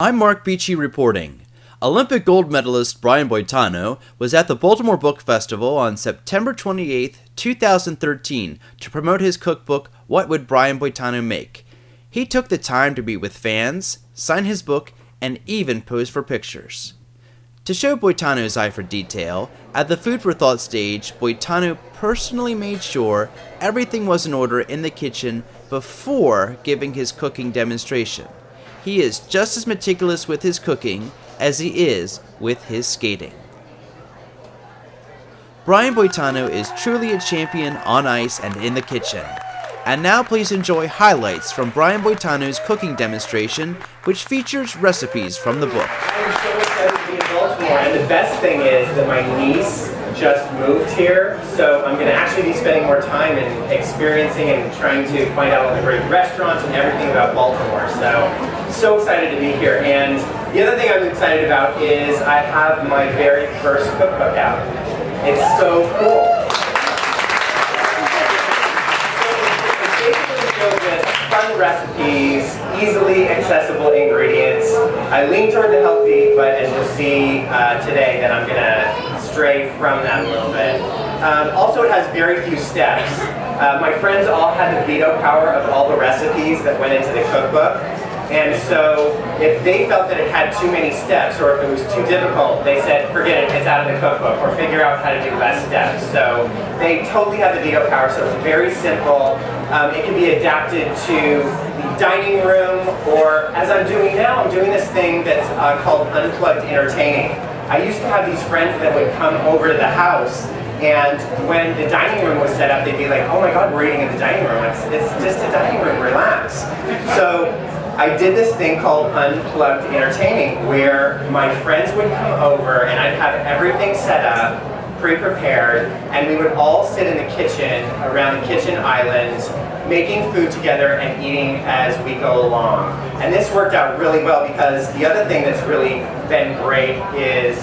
I'm Mark Beachy reporting. Olympic gold medalist Brian Boitano was at the Baltimore Book Festival on September 28, 2013 to promote his cookbook, What Would Brian Boitano Make? He took the time to be with fans, sign his book, and even pose for pictures. To show Boitano's eye for detail, at the Food for Thought stage, Boitano personally made sure everything was in order in the kitchen before giving his cooking demonstration. He is just as meticulous with his cooking as he is with his skating. Brian Boitano is truly a champion on ice and in the kitchen. And now please enjoy highlights from Brian Boitano's cooking demonstration, which features recipes from the book. I'm so excited to be in Baltimore, and the best thing is that my niece just moved here, so I'm going to actually be spending more time and experiencing and trying to find out all the great restaurants and everything about Baltimore. So excited to be here. And the other thing I'm excited about is I have my very first cookbook out. It's so cool. It's basically filled with fun recipes, easily accessible ingredients. I lean toward the healthy, but as you'll see today, that I'm going to stray from that a little bit. Also, it has very few steps. My friends all had the veto power of all the recipes that went into the cookbook. And so if they felt that it had too many steps or if it was too difficult, they said, forget it, it's out of the cookbook, or figure out how to do less steps. So they totally have the veto power, so it's very simple. It can be adapted to the dining room, or as I'm doing now, I'm doing this thing that's called Unplugged Entertaining. I used to have these friends that would come over to the house, and when the dining room was set up, they'd be like, oh my God, we're eating in the dining room. It's just a dining room, relax. So I did this thing called Unplugged Entertaining, where my friends would come over and I'd have everything set up, pre-prepared, and we would all sit in the kitchen, around the kitchen island, making food together and eating as we go along. And this worked out really well because the other thing that's really been great is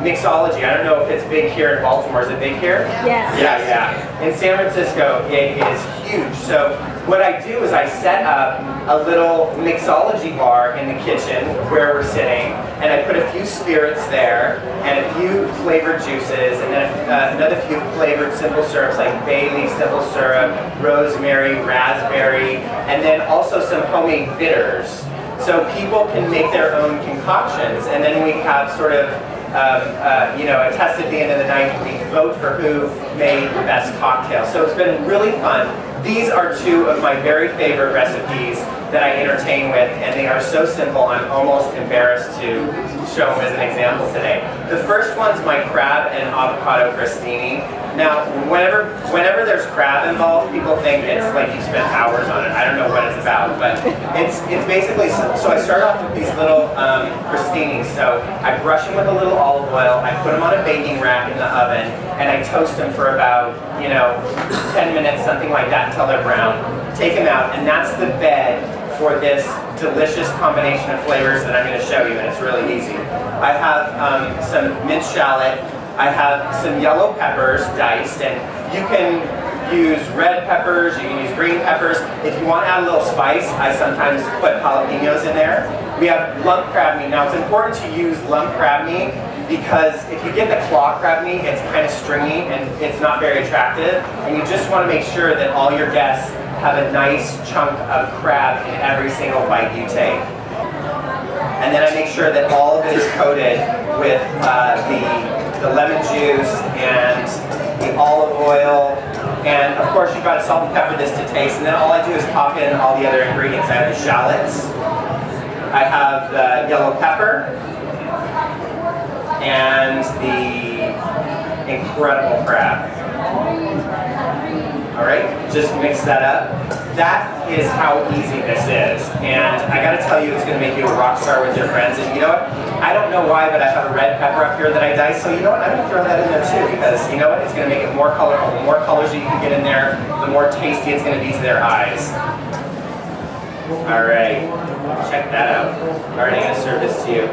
mixology. I don't know if it's big here in Baltimore. Is it big here? Yes. Yeah. In San Francisco, it is huge. So what I do is I set up a little mixology bar in the kitchen where we're sitting, and I put a few spirits there, and a few flavored juices, and then another few flavored simple syrups like bay leaf simple syrup, rosemary, raspberry, and then also some homemade bitters. So people can make their own concoctions, and then we have sort of a test at the end of the night. We vote for who made the best cocktail. So it's been really fun. These are two of my very favorite recipes that I entertain with, and they are so simple, I'm almost embarrassed to show them as an example today. The first one's my crab and avocado crostini. Now, whenever there's crab involved, people think it's like you spent hours on it. I don't know what it's about, but it's basically, so I start off with these little crostinis. So I brush them with a little olive oil, I put them on a baking rack in the oven, and I toast them for about, 10 minutes, something like that, until they're brown. Take them out, and that's the bed for this delicious combination of flavors that I'm going to show you, and it's really easy. I have some minced shallot, I have some yellow peppers diced, and you can use red peppers, you can use green peppers. If you want to add a little spice, I sometimes put jalapenos in there. We have lump crab meat. Now it's important to use lump crab meat because if you get the claw crab meat, it's kind of stringy and it's not very attractive, and you just want to make sure that all your guests have a nice chunk of crab in every single bite you take. And then I make sure that all of it is coated with the lemon juice and the olive oil, and of course you've got to salt and pepper this to taste, and then all I do is pop in all the other ingredients. I have the shallots, I have the yellow pepper, and the incredible crab. Alright, just mix that up. That is how easy this is. And I gotta tell you, it's gonna make you a rock star with your friends. And you know what? I don't know why, but I have a red pepper up here that I dice. So you know what? I'm gonna throw that in there too, because you know what? It's gonna make it more colorful. The more colors that you can get in there, the more tasty it's gonna be to their eyes. Alright, check that out. Alright, I'm gonna serve this to you.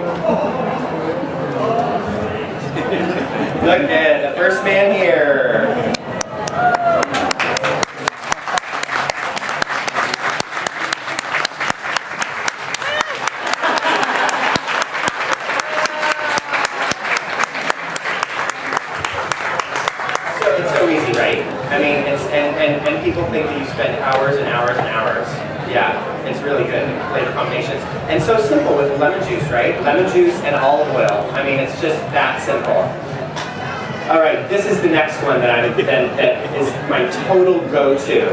Look at the first man here. it's really good flavor combinations. And so simple with lemon juice, right? Lemon juice and olive oil. I mean, it's just that simple. All right, this is the next one that is my total go-to.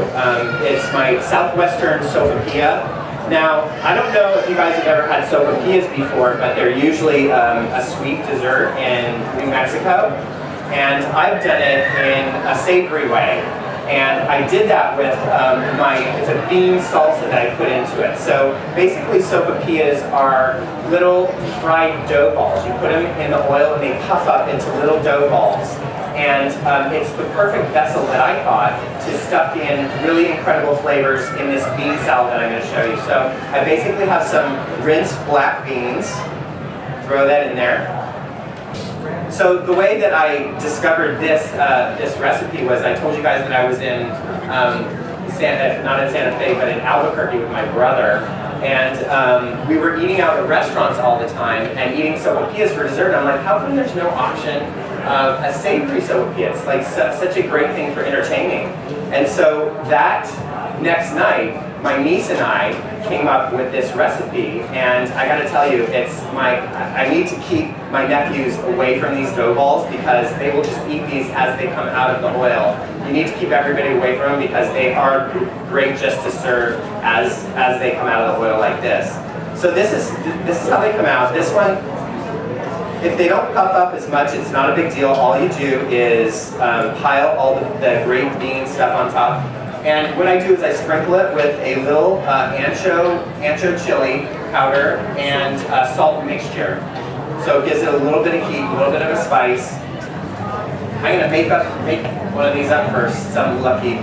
It's my Southwestern Sophia. Now, I don't know if you guys have ever had sopapillas before, but they're usually a sweet dessert in New Mexico. And I've done it in a savory way. And I did that with it's a bean salsa that I put into it. So basically sopapillas are little fried dough balls. You put them in the oil and they puff up into little dough balls. And it's the perfect vessel that I thought to stuff in really incredible flavors in this bean salad that I'm going to show you. So I basically have some rinsed black beans. Throw that in there. So the way that I discovered this recipe was I told you guys that I was in not in Santa Fe, but in Albuquerque with my brother, and we were eating out at restaurants all the time and eating sopapillas for dessert. And I'm like, how come there's no option of a savory sopapilla? It's like such a great thing for entertaining. And so that next night, my niece and I came up with this recipe, and I got to tell you, I need to keep my nephews away from these dough balls because they will just eat these as they come out of the oil. You need to keep everybody away from them because they are great just to serve as they come out of the oil like this. So this is how they come out. This one, if they don't puff up as much, it's not a big deal. All you do is pile all the great bean stuff on top. And what I do is I sprinkle it with a little ancho chili powder and salt mixture. So it gives it a little bit of heat, a little bit of a spice. I'm going to make one of these up for some lucky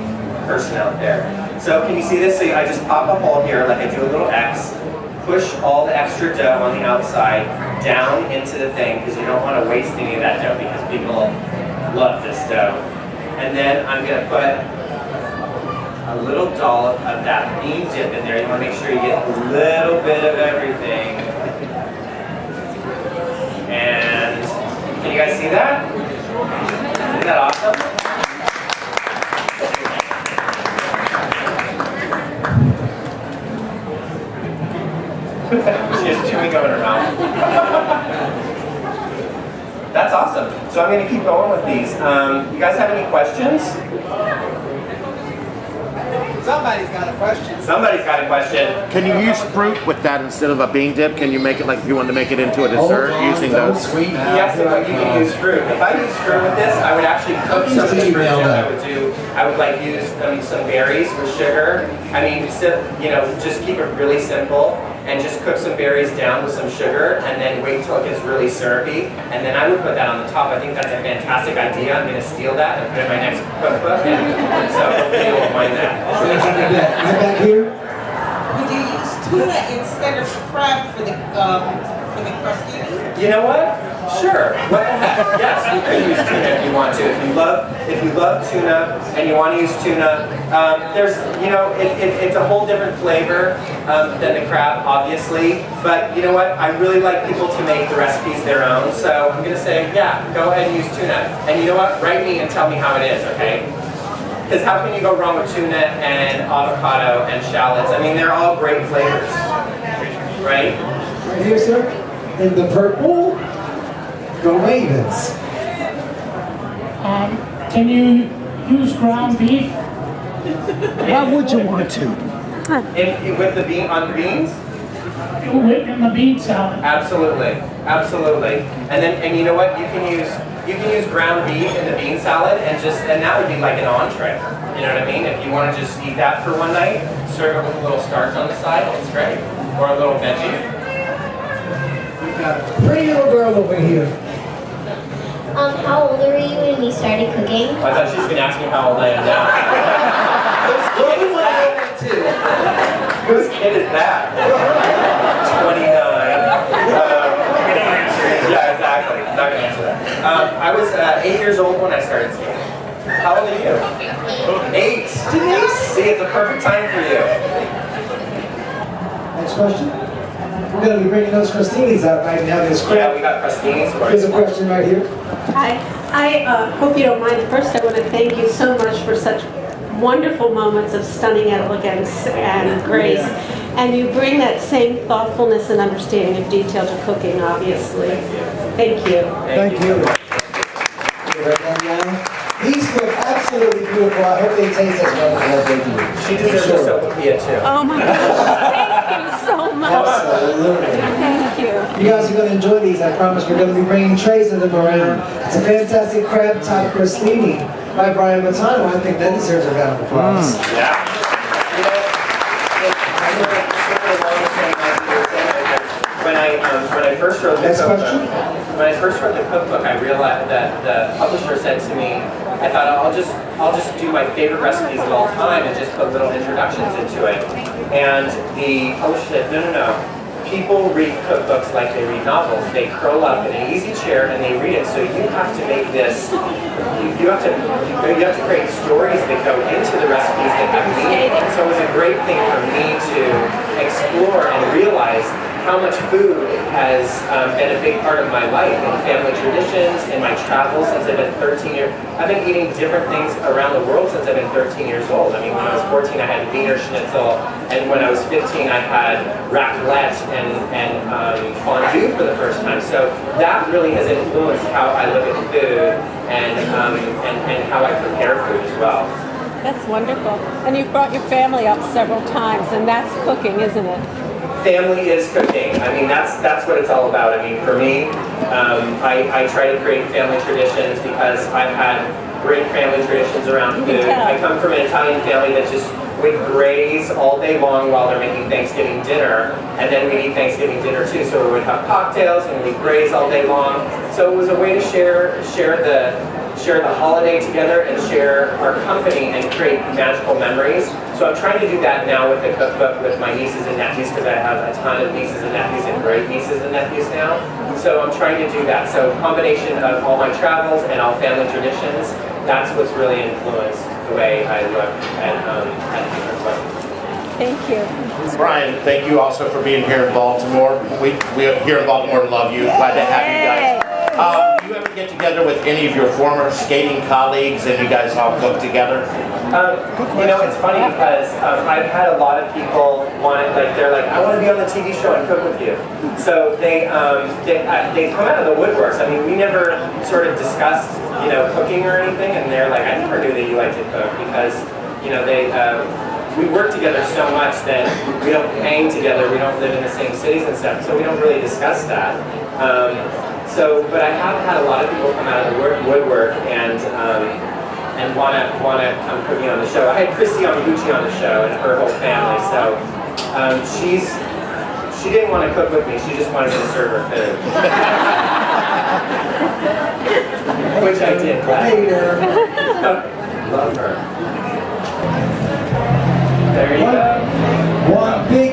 person out there. So can you see this? So I just pop a hole here, like I do a little X, push all the extra dough on the outside down into the thing because you don't want to waste any of that dough because people love this dough. And then I'm going to put a little dollop of that bean dip in there. You want to make sure you get a little bit of everything. And can you guys see that? Isn't that awesome? She has chewing gum in her mouth. That's awesome. So I'm going to keep going with these. You guys have any questions? Somebody's got a question. Somebody's got a question. Can you use fruit with that instead of a bean dip? Can you make it like if you wanted to make it into a dessert using those? Sweet. Yes, you can use fruit. If I use fruit with this, I would actually cook some of the fruit. I would like use some berries with sugar. I mean, just keep it really simple and just cook some berries down with some sugar and then wait until it gets really syrupy. And then I would put that on the top. I think that's a fantastic idea. I'm going to steal that and put it in my next cookbook. And so hopefully you'll find that. Right back here. Would you use tuna instead of crab for the crostini? You know what? Sure. What the heck? Yes, you could use tuna if you want to. If you love tuna and you want to use tuna, it's a whole different flavor than the crab, obviously. But you know what? I really like people to make the recipes their own. So I'm going to say, yeah, go ahead and use tuna. And you know what? Write me and tell me how it is, okay? Because how can you go wrong with tuna and avocado and shallots? I mean, they're all great flavors, right? Right here, sir. In the purple, go Ravens. Can you use ground beef? Why would you want to? With the beans? In the bean salad? Absolutely. And you know what? You can use ground beef in the bean salad and that would be like an entree. You know what I mean? If you want to just eat that for one night, serve it with a little starch on the side, it's great. Or a little veggie. We've got a pretty little girl over here. How old were you when you started cooking? I thought she was going to ask me how old I am now. Whose kid is that? 29. Yeah, exactly. Not going to answer that. I was 8 years old when I started skiing. How old are you? 8. See, it's a perfect time for you. Next question. We're going to be bringing those crostinis out right now. Yeah, we got crostinis. Here's a question right here. Hi. I hope you don't mind. First, I want to thank you so much for such wonderful moments of stunning elegance and grace. And you bring that same thoughtfulness and understanding of detail to cooking, obviously. Thank you. Thank you. These look absolutely beautiful. I hope they taste as wonderful as they do. She deserves a Sophia too. Oh my gosh, thank you so much. Absolutely. Thank you. You guys are going to enjoy these. I promise we're going to be bringing trays of them around. It's a fantastic crab top crostini by Brian Boitano. I think that deserves a round of applause. Yeah. When I first wrote the Next cookbook, question. when I first wrote the cookbook, I realized that the publisher said to me, I thought I'll just do my favorite recipes of all time and just put little introductions into it. And the publisher said, no. People read cookbooks like they read novels. They curl up in an easy chair and they read it. So you have to make this. You have to create stories that go into the recipes that have meaning. And so it was a great thing for me to explore and realize how much food has been a big part of my life and family traditions and my travels since I've been 13 years. I've been eating different things around the world since I've been 13 years old. I mean, when I was 14, I had Wiener Schnitzel, and when I was 15, I had raclette and fondue for the first time. So that really has influenced how I look at food and how I prepare food as well. That's wonderful. And you've brought your family up several times, and that's cooking, isn't it? Family is cooking. I mean, that's what it's all about. I mean, for me, I try to create family traditions because I've had great family traditions around food. I come from an Italian family that just would graze all day long while they're making Thanksgiving dinner, and then we'd eat Thanksgiving dinner too. So we would have cocktails and we'd graze all day long. So it was a way to share the holiday together and share our company and create magical memories. So I'm trying to do that now with the cookbook with my nieces and nephews because I have a ton of nieces and nephews and great nieces and nephews now. So I'm trying to do that. So a combination of all my travels and all family traditions, that's what's really influenced the way I look at different food. Thank you. Brian, thank you also for being here in Baltimore. We here in Baltimore love you. Glad to have you guys. Do you ever get together with any of your former skating colleagues and you guys all cook together? It's funny because I've had a lot of people they're like, I want to be on the TV show and cook with you. So they come out of the woodworks. I mean, we never sort of discussed cooking or anything, and they're like, I never knew that you liked to cook because we work together so much that we don't hang together, we don't live in the same cities and stuff, so we don't really discuss that. But I have had a lot of people come out of the woodwork and want to come cooking on the show. I had Christy Yamaguchi on the show and her whole family, so she didn't want to cook with me, she just wanted me to serve her food. Which I did, glad. Love her. There you go. One big